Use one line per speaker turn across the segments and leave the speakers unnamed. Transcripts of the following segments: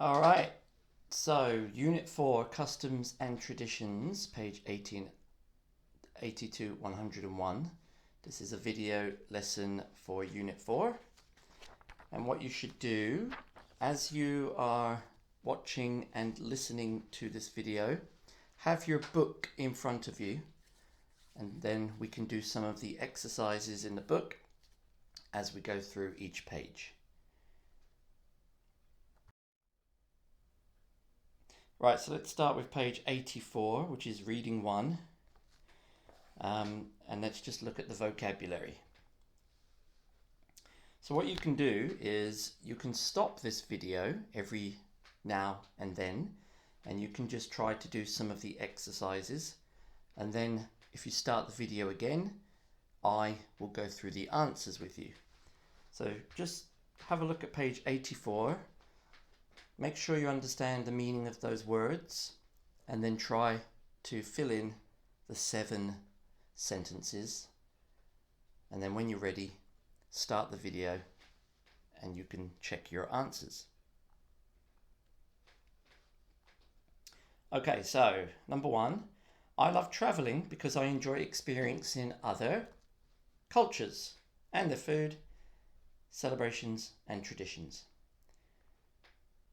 All right, so Unit 4, Customs and Traditions, page 82, 101. This is a video lesson for Unit 4. And what you should do, as you are watching and listening to this video, have your book in front of you, and then we can do some of the exercises in the book as we go through each page. Right, so let's start with page 84, which is reading 1. And let's just look at the vocabulary. So what you can do is you can stop this video every now and then, and you can just try to do some of the exercises. And then if you start the video again, I will go through the answers with you. So just have a look at page 84. Make sure you understand the meaning of those words, and then try to fill in the 7 sentences. And then when you're ready, start the video and you can check your answers. Okay, so number 1, I love traveling because I enjoy experiencing other cultures and their food, celebrations and traditions.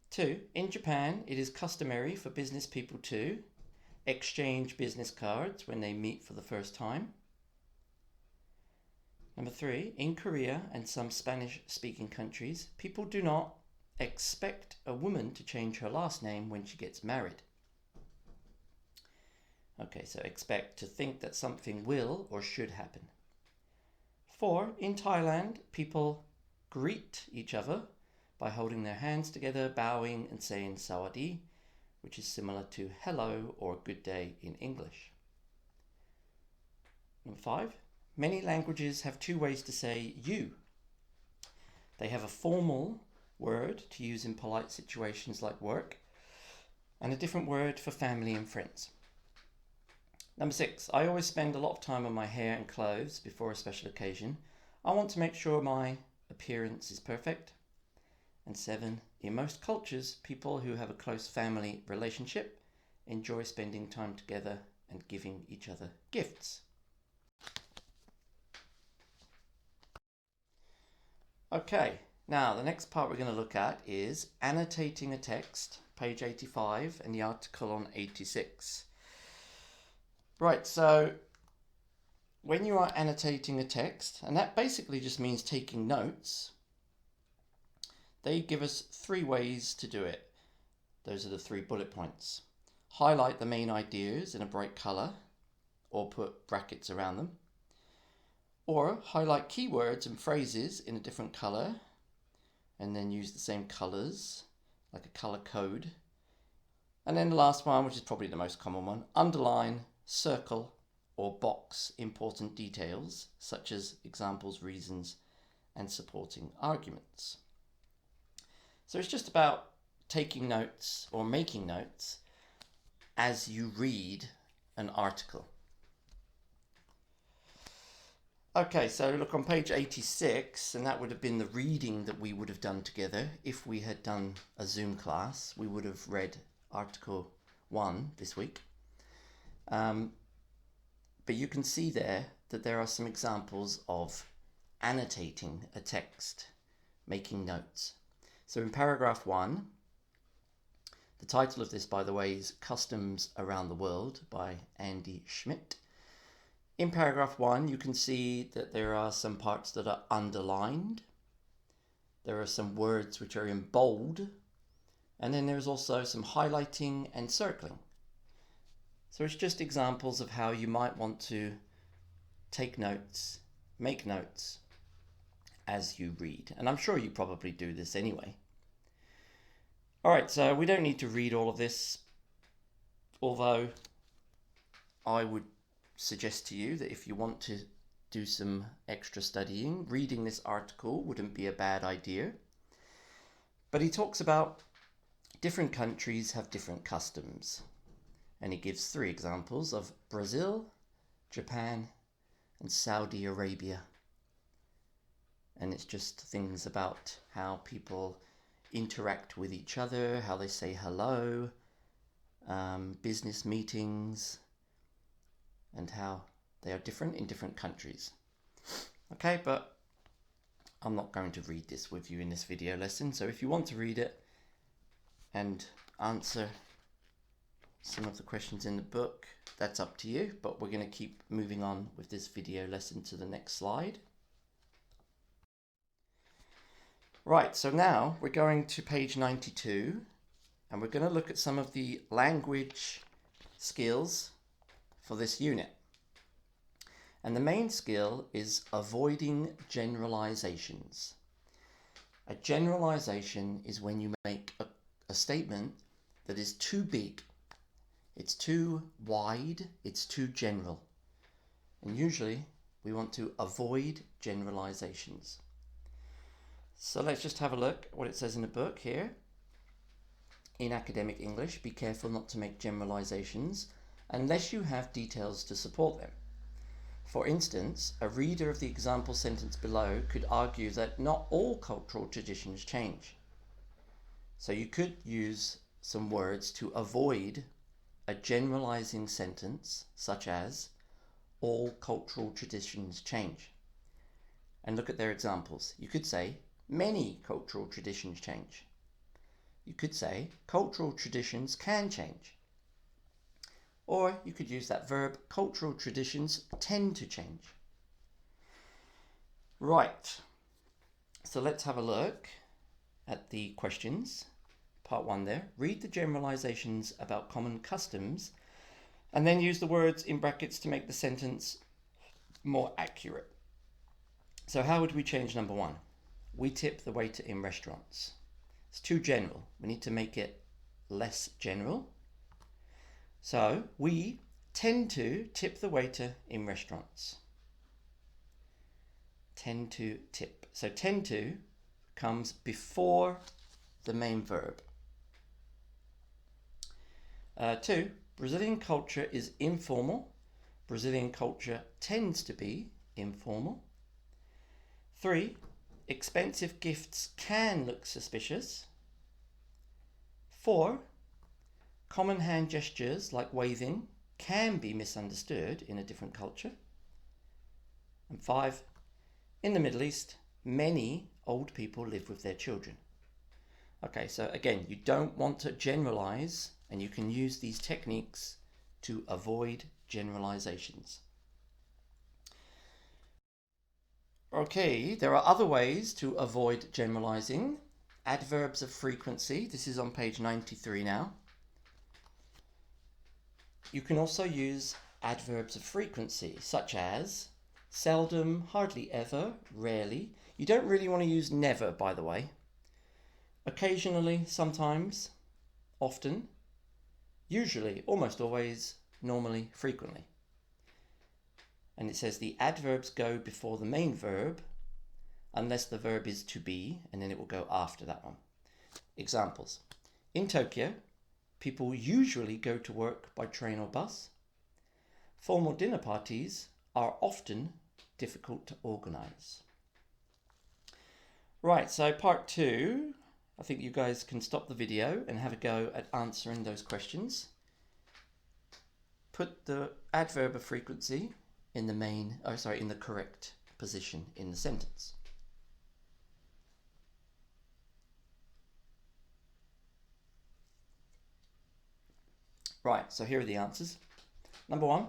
2, in Japan, it is customary for business people to exchange business cards when they meet for the first time. Number 3, in Korea and some Spanish-speaking countries, people do not expect a woman to change her last name when she gets married. Okay, so expect to think that something will or should happen. 4, in Thailand, people greet each other by holding their hands together, bowing and saying sawadi, which is similar to hello or good day in English. Number 5, many languages have 2 ways to say you. They have a formal word to use in polite situations like work, and a different word for family and friends. Number 6, I always spend a lot of time on my hair and clothes before a special occasion. I want to make sure my appearance is perfect. And 7, in most cultures, people who have a close family relationship enjoy spending time together and giving each other gifts. Okay, now the next part we're going to look at is annotating a text, page 85, and the article on 86. Right, so when you are annotating a text, and that basically just means taking notes, they give us 3 ways to do it. Those are the 3 bullet points. Highlight the main ideas in a bright color, or put brackets around them. Or highlight keywords and phrases in a different color, and then use the same colors, like a color code. And then the last one, which is probably the most common one, underline, circle, or box important details, such as examples, reasons, and supporting arguments. So it's just about taking notes or making notes as you read an article. Okay, so look on page 86, and that would have been the reading that we would have done together. If we had done a Zoom class, we would have read article 1 this week. But you can see there that there are some examples of annotating a text, making notes. So in paragraph 1, the title of this, by the way, is Customs Around the World by Andy Schmidt. In paragraph 1, you can see that there are some parts that are underlined. There are some words which are in bold. And then there's also some highlighting and circling. So it's just examples of how you might want to take notes, make notes as you read. And I'm sure you probably do this anyway. All right, so we don't need to read all of this, although I would suggest to you that if you want to do some extra studying, reading this article wouldn't be a bad idea. But he talks about different countries have different customs. And he gives 3 examples of Brazil, Japan, and Saudi Arabia. And it's just things about how people interact with each other, how they say hello, business meetings, and how they are different in different countries. Okay, but I'm not going to read this with you in this video lesson, so if you want to read it and answer some of the questions in the book, that's up to you, but we're going to keep moving on with this video lesson to the next slide. Right, so now we're going to page 92, and we're going to look at some of the language skills for this unit. And the main skill is avoiding generalizations. A generalization is when you make a statement that is too big. It's too wide, it's too general. And usually we want to avoid generalizations. So let's just have a look at what it says in the book here. In academic English, be careful not to make generalizations unless you have details to support them. For instance, a reader of the example sentence below could argue that not all cultural traditions change. So you could use some words to avoid a generalizing sentence, such as, all cultural traditions change. And look at their examples. You could say, many cultural traditions change. You could say, cultural traditions can change. Or you could use that verb, cultural traditions tend to change. Right, so let's have a look at the questions. Part 1 there. Read the generalizations about common customs and then use the words in brackets to make the sentence more accurate. So how would we change number 1? We tip the waiter in restaurants. It's too general. We need to make it less general. So, we tend to tip the waiter in restaurants. Tend to tip. So, tend to comes before the main verb. 2, Brazilian culture is informal. Brazilian culture tends to be informal. 3, expensive gifts can look suspicious. 4, common hand gestures like waving can be misunderstood in a different culture. And 5, in the Middle East, many old people live with their children. Okay, so again, you don't want to generalize, and you can use these techniques to avoid generalizations. Okay, there are other ways to avoid generalizing. Adverbs of frequency, this is on page 93 now. You can also use adverbs of frequency, such as seldom, hardly ever, rarely. You don't really want to use never, by the way. Occasionally, sometimes, often, usually, almost always, normally, frequently. And it says the adverbs go before the main verb, unless the verb is to be, and then it will go after that one. Examples. In Tokyo, people usually go to work by train or bus. Formal dinner parties are often difficult to organize. Right, so part 2, I think you guys can stop the video and have a go at answering those questions. Put the adverb of frequency in the correct position in the sentence. Right, so here are the answers. Number 1,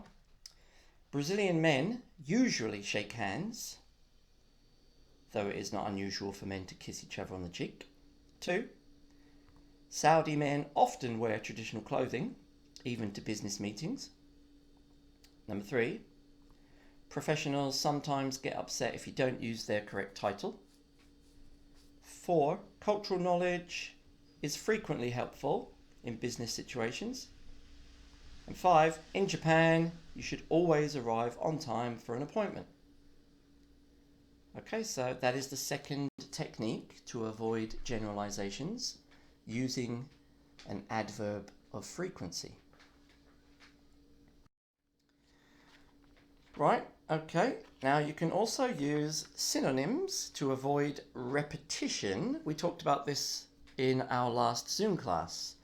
Brazilian men usually shake hands, though it is not unusual for men to kiss each other on the cheek. 2, Saudi men often wear traditional clothing, even to business meetings. Number 3, professionals sometimes get upset if you don't use their correct title. 4, cultural knowledge is frequently helpful in business situations. And 5, in Japan, you should always arrive on time for an appointment. Okay, so that is the second technique to avoid generalizations, using an adverb of frequency. Right, okay. Now you can also use synonyms to avoid repetition. We talked about this in our last Zoom class.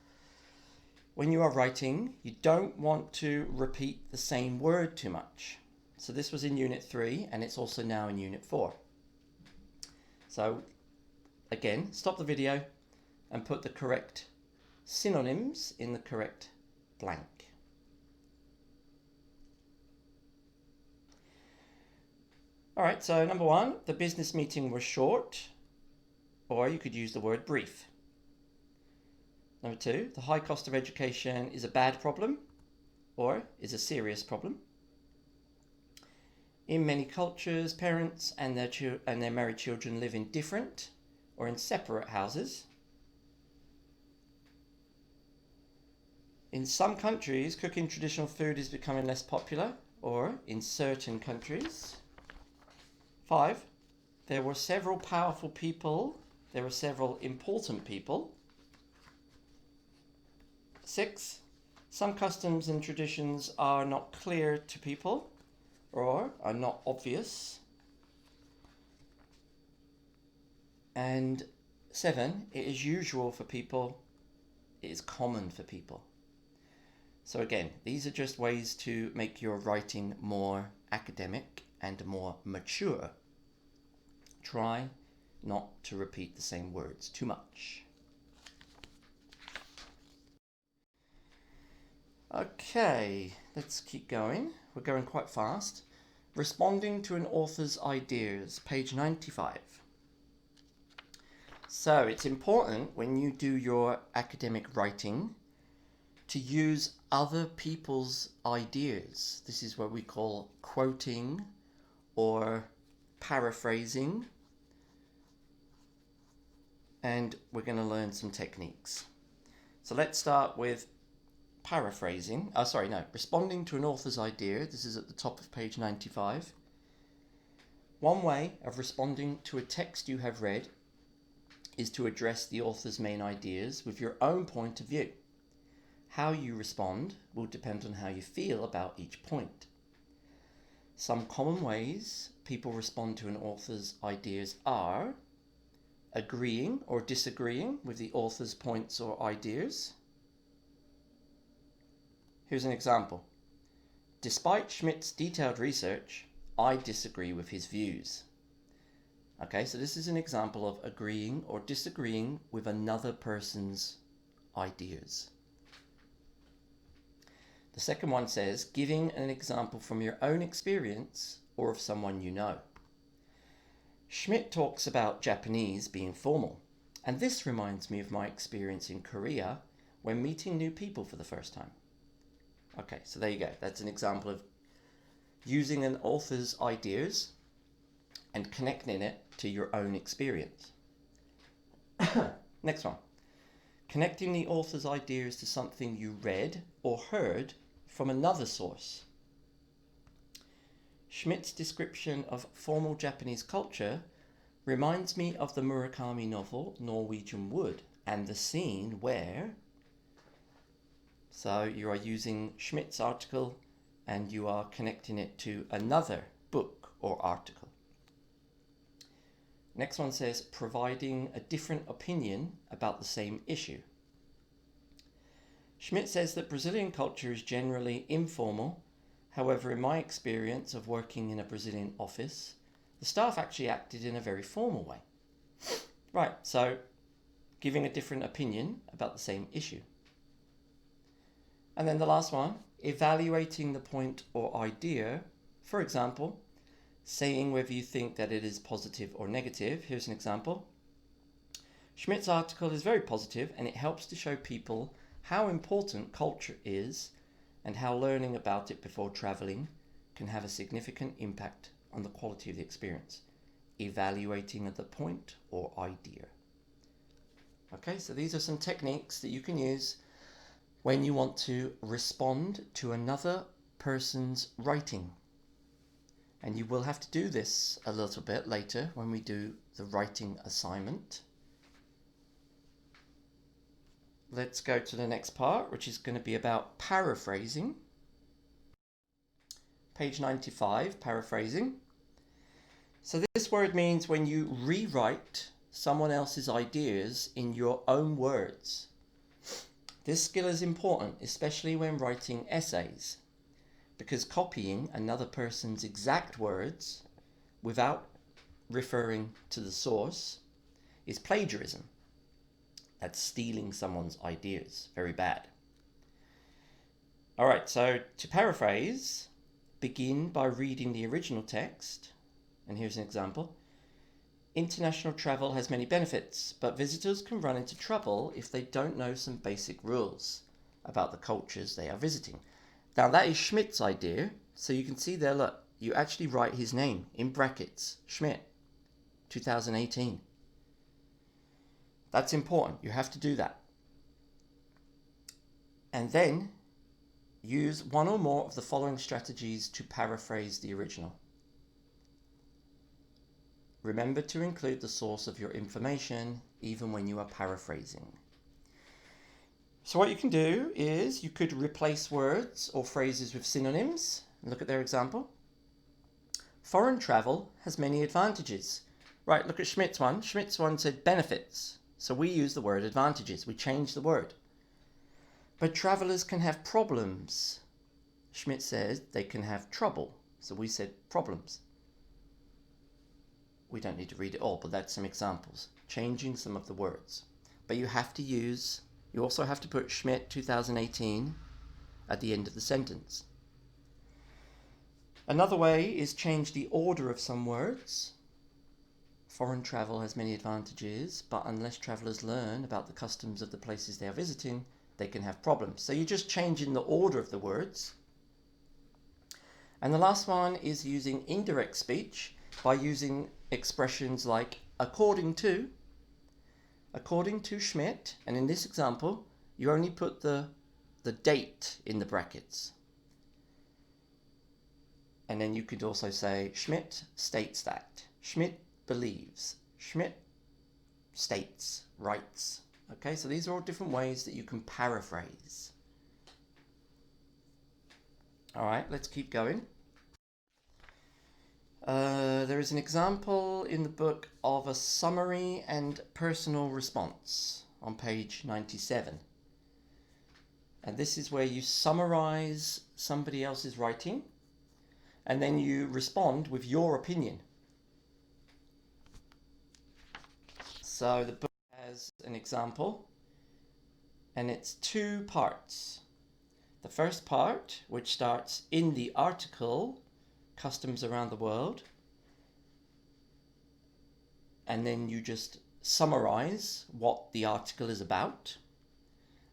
When you are writing, you don't want to repeat the same word too much. So this was in Unit 3 and it's also now in Unit 4. So again, stop the video and put the correct synonyms in the correct blank. Alright, so number 1, the business meeting was short, or you could use the word brief. Number 2, the high cost of education is a bad problem, or is a serious problem. In many cultures, parents and their married children live in different or in separate houses. In some countries, cooking traditional food is becoming less popular, or in certain countries. 5, there were several powerful people. There were several important people. 6, some customs and traditions are not clear to people or are not obvious. And 7, it is usual for people, it is common for people. So again, these are just ways to make your writing more academic and more mature. Try not to repeat the same words too much. Okay, let's keep going. We're going quite fast. Responding to an author's ideas, page 95. So it's important when you do your academic writing to use other people's ideas. This is what we call quoting or paraphrasing. And we're going to learn some techniques. So let's start with responding to an author's idea. This is at the top of page 95. One way of responding to a text you have read is to address the author's main ideas with your own point of view. How you respond will depend on how you feel about each point. Some common ways people respond to an author's ideas are agreeing or disagreeing with the author's points or ideas. Here's an example. Despite Schmidt's detailed research, I disagree with his views. Okay, so this is an example of agreeing or disagreeing with another person's ideas. The second one says, giving an example from your own experience or of someone you know. Schmidt talks about Japanese being formal, and this reminds me of my experience in Korea when meeting new people for the first time. Okay, so there you go. That's an example of using an author's ideas and connecting it to your own experience. Next one. Connecting the author's ideas to something you read or heard from another source. Schmidt's description of formal Japanese culture reminds me of the Murakami novel Norwegian Wood and the scene where... So you are using Schmidt's article and you are connecting it to another book or article. Next one says, providing a different opinion about the same issue. Schmidt says that Brazilian culture is generally informal. However, in my experience of working in a Brazilian office, the staff actually acted in a very formal way. Right, so giving a different opinion about the same issue. And then the last one, evaluating the point or idea. For example, saying whether you think that it is positive or negative. Here's an example. Schmidt's article is very positive and it helps to show people how important culture is and how learning about it before traveling can have a significant impact on the quality of the experience. Evaluating the point or idea. Okay, so these are some techniques that you can use when you want to respond to another person's writing. And you will have to do this a little bit later when we do the writing assignment. Let's go to the next part, which is going to be about paraphrasing. Page 95, paraphrasing. So this word means when you rewrite someone else's ideas in your own words. This skill is important, especially when writing essays, because copying another person's exact words without referring to the source is plagiarism. That's stealing someone's ideas. Very bad. All right, so to paraphrase, begin by reading the original text. And here's an example. International travel has many benefits, but visitors can run into trouble if they don't know some basic rules about the cultures they are visiting. Now that is Schmidt's idea, so you can see there, look, you actually write his name in brackets, Schmidt, 2018. That's important, you have to do that. And then use one or more of the following strategies to paraphrase the original. Remember to include the source of your information even when you are paraphrasing. So what you can do is you could replace words or phrases with synonyms. Look at their example. Foreign travel has many advantages. Right, look at Schmidt's one. Schmidt's one said benefits. So we use the word advantages. We change the word. But travelers can have problems. Schmidt says they can have trouble. So we said problems. We don't need to read it all, but that's some examples. Changing some of the words. But you have to use, you also have to put Schmidt 2018 at the end of the sentence. Another way is change the order of some words. Foreign travel has many advantages, but unless travelers learn about the customs of the places they are visiting, they can have problems. So you're just changing the order of the words. And the last one is using indirect speech by using expressions like according to Schmidt, and in this example you only put the date in the brackets. And then you could also say Schmidt states that, Schmidt believes, Schmidt states, writes. Okay, so these are all different ways that you can paraphrase. All right, let's keep going. There is an example in the book of a summary and personal response on page 97. And this is where you summarize somebody else's writing and then you respond with your opinion. So the book has an example and it's two parts. The first part, which starts in the article customs around the world, and then you just summarize what the article is about.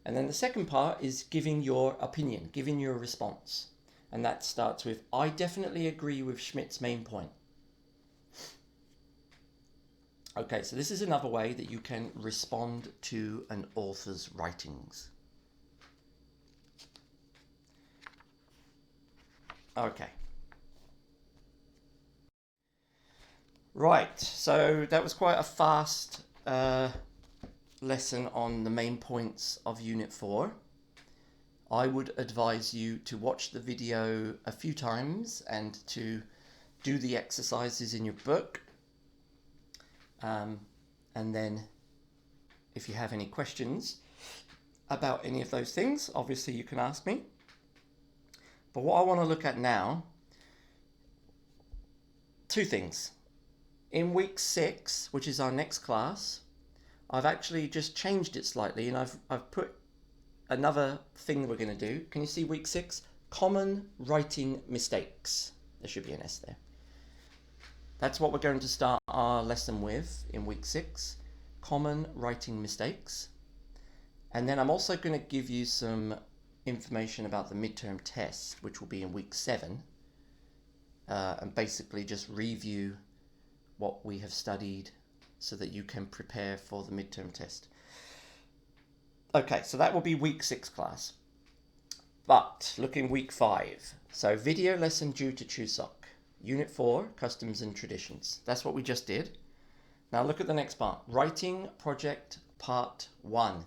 And then the second part is giving your opinion, giving your response. And that starts with, I definitely agree with Schmidt's main point. Okay, so this is another way that you can respond to an author's writings. Okay. Right, so that was quite a fast lesson on the main points of Unit 4. I would advise you to watch the video a few times and to do the exercises in your book. And then if you have any questions about any of those things, obviously you can ask me. But what I want to look at now, two things. In week 6, which is our next class, I've actually just changed it slightly and I've put another thing we're going to do. Can you see week 6? Common writing mistakes. There should be an S there. That's what we're going to start our lesson with in week 6. Common writing mistakes. And then I'm also going to give you some information about the midterm test, which will be in week 7. And basically just review what we have studied so that you can prepare for the midterm test. Okay, so that will be week 6 class. But look in week 5. So video lesson due to Chuseok. Unit 4, customs and traditions. That's what we just did. Now look at the next part. Writing project part 1.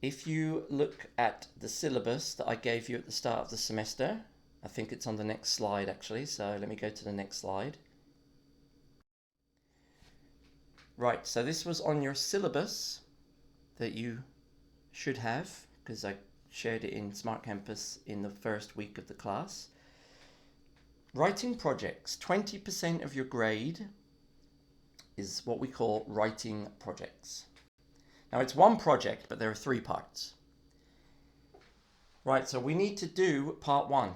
If you look at the syllabus that I gave you at the start of the semester, I think it's on the next slide actually, so let me go to the next slide. Right, so this was on your syllabus that you should have, because I shared it in Smart Campus in the first week of the class. Writing projects, 20% of your grade is what we call writing projects. Now it's one project, but there are 3 parts. Right, so we need to do part 1.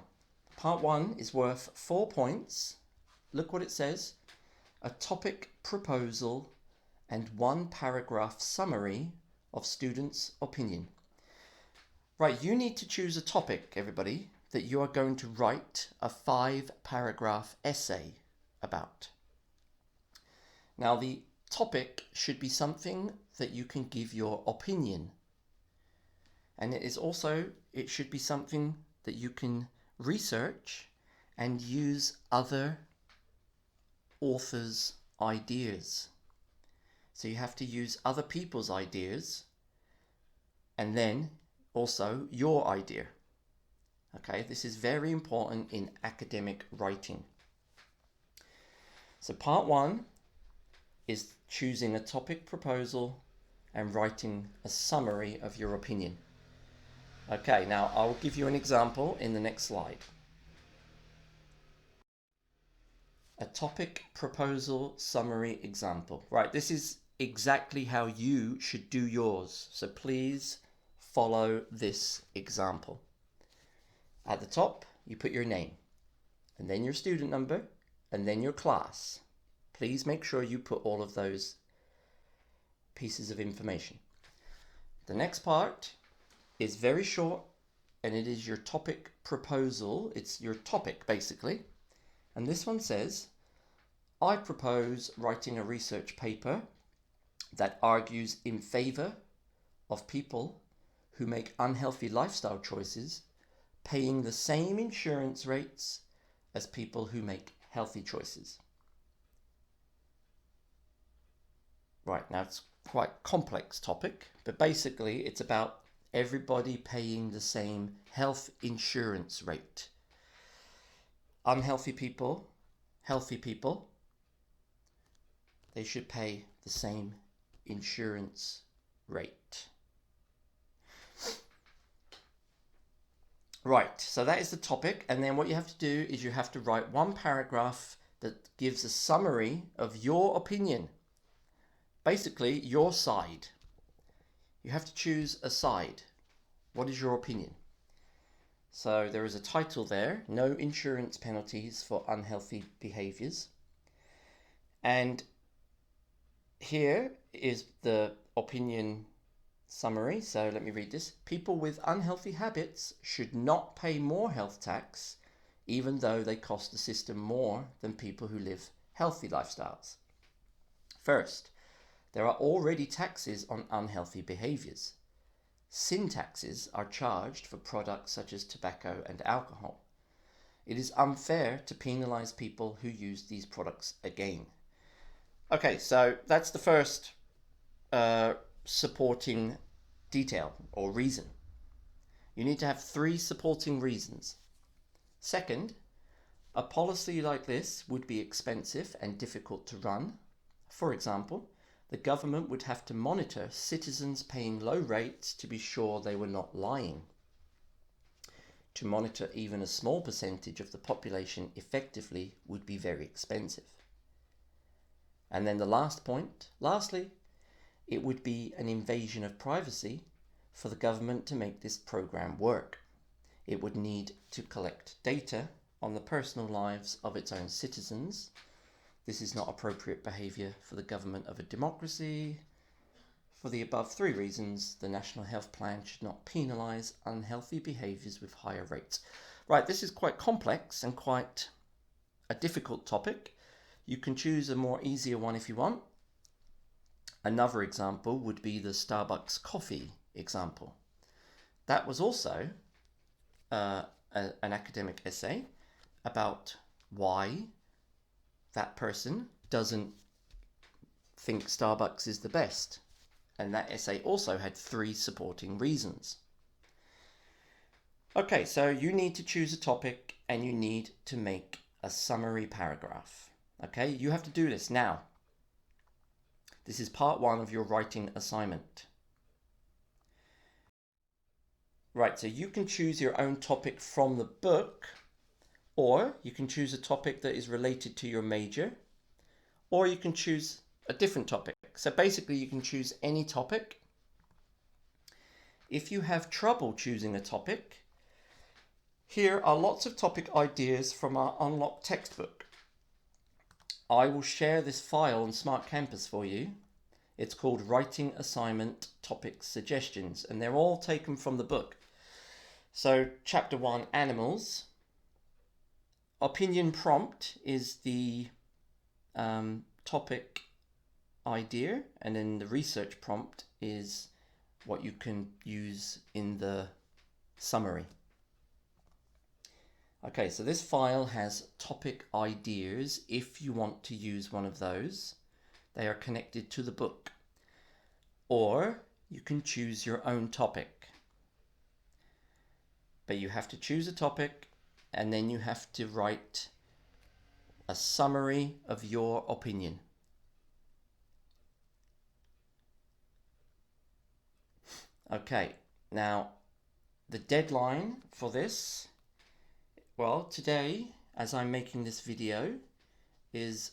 Part 1 is worth 4 points. Look what it says. A topic proposal and 1 paragraph summary of students' opinion. Right, you need to choose a topic, everybody, that you are going to write a 5-paragraph essay about. Now, the topic should be something that you can give your opinion. And it should be something that you can research and use other authors' ideas. So you have to use other people's ideas and then also your idea. Okay, this is very important in academic writing. So part 1 is choosing a topic proposal and writing a summary of your opinion. Okay, now I'll give you an example in the next slide. A topic proposal summary example. Right, this is exactly how you should do yours. So please follow this example. At the top, you put your name, and then your student number, and then your class. Please make sure you put all of those pieces of information. The next part is very short, and it is your topic proposal. It's your topic, basically. And this one says, I propose writing a research paper that argues in favor of people who make unhealthy lifestyle choices paying the same insurance rates as people who make healthy choices. Right, now it's quite a complex topic, but basically it's about everybody paying the same health insurance rate. Unhealthy people, healthy people, they should pay the same insurance rate. Right, so that is the topic, and then what you have to do is you have to write 1 paragraph that gives a summary of your opinion. Basically, your side. You have to choose a side. What is your opinion? So there is a title there, No Insurance Penalties for Unhealthy Behaviors. And here is the opinion summary. So let me read this. People with unhealthy habits should not pay more health tax, even though they cost the system more than people who live healthy lifestyles. First, there are already taxes on unhealthy behaviors. Sin taxes are charged for products such as tobacco and alcohol. It is unfair to penalize people who use these products again. Okay, so that's the first supporting detail or reason. You need to have 3 supporting reasons. Second, a policy like this would be expensive and difficult to run. For example, the government would have to monitor citizens paying low rates to be sure they were not lying. To monitor even a small percentage of the population effectively would be very expensive. And then the last point, lastly, it would be an invasion of privacy for the government to make this program work. It would need to collect data on the personal lives of its own citizens. This is not appropriate behavior for the government of a democracy. For the above 3 reasons, the National Health Plan should not penalize unhealthy behaviors with higher rates. Right, this is quite complex and quite a difficult topic. You can choose a more easier one if you want. Another example would be the Starbucks coffee example. That was also an academic essay about why that person doesn't think Starbucks is the best. And that essay also had 3 supporting reasons. Okay, so you need to choose a topic and you need to make a summary paragraph. Okay, you have to do this now. This is part 1 of your writing assignment. Right, so you can choose your own topic from the book, or you can choose a topic that is related to your major, or you can choose a different topic. So basically you can choose any topic. If you have trouble choosing a topic, here are lots of topic ideas from our Unlocked textbook. I will share this file on Smart Campus for you. It's called Writing Assignment Topic Suggestions, and they're all taken from the book. So chapter 1, animals. Opinion prompt is the topic idea, and then the research prompt is what you can use in the summary. Okay, so this file has topic ideas if you want to use one of those. They are connected to the book. Or you can choose your own topic. But you have to choose a topic, and then you have to write a summary of your opinion. Okay, now the deadline for this, well, today, as I'm making this video, is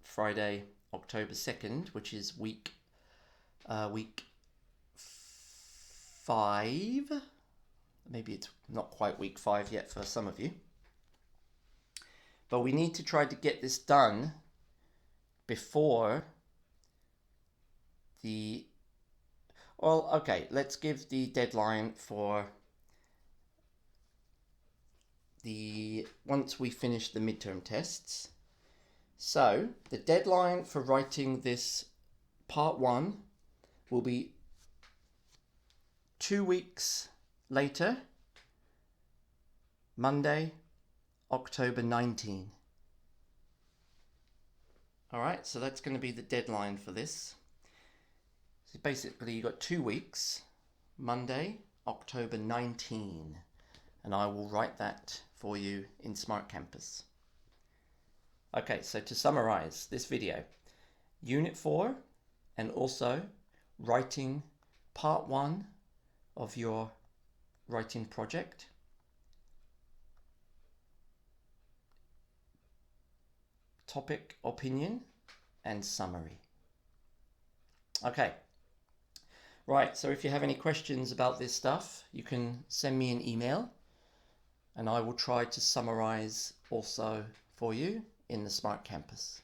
Friday, October 2nd, which is week 5. Maybe it's not quite week 5 yet for some of you. But we need to try to get this done before well, okay, let's give the deadline for once we finish the midterm tests. So the deadline for writing this part 1 will be 2 weeks later, Monday, October 19. All right, so that's going to be the deadline for this. So basically you got 2 weeks, Monday, October 19, and I will write that for you in Smart Campus. Okay, so to summarize this video, Unit 4 and also writing part 1 of your writing project. Topic, opinion, and summary. Okay. Right, so if you have any questions about this stuff, you can send me an email, and I will try to summarize also for you in the Smart Campus.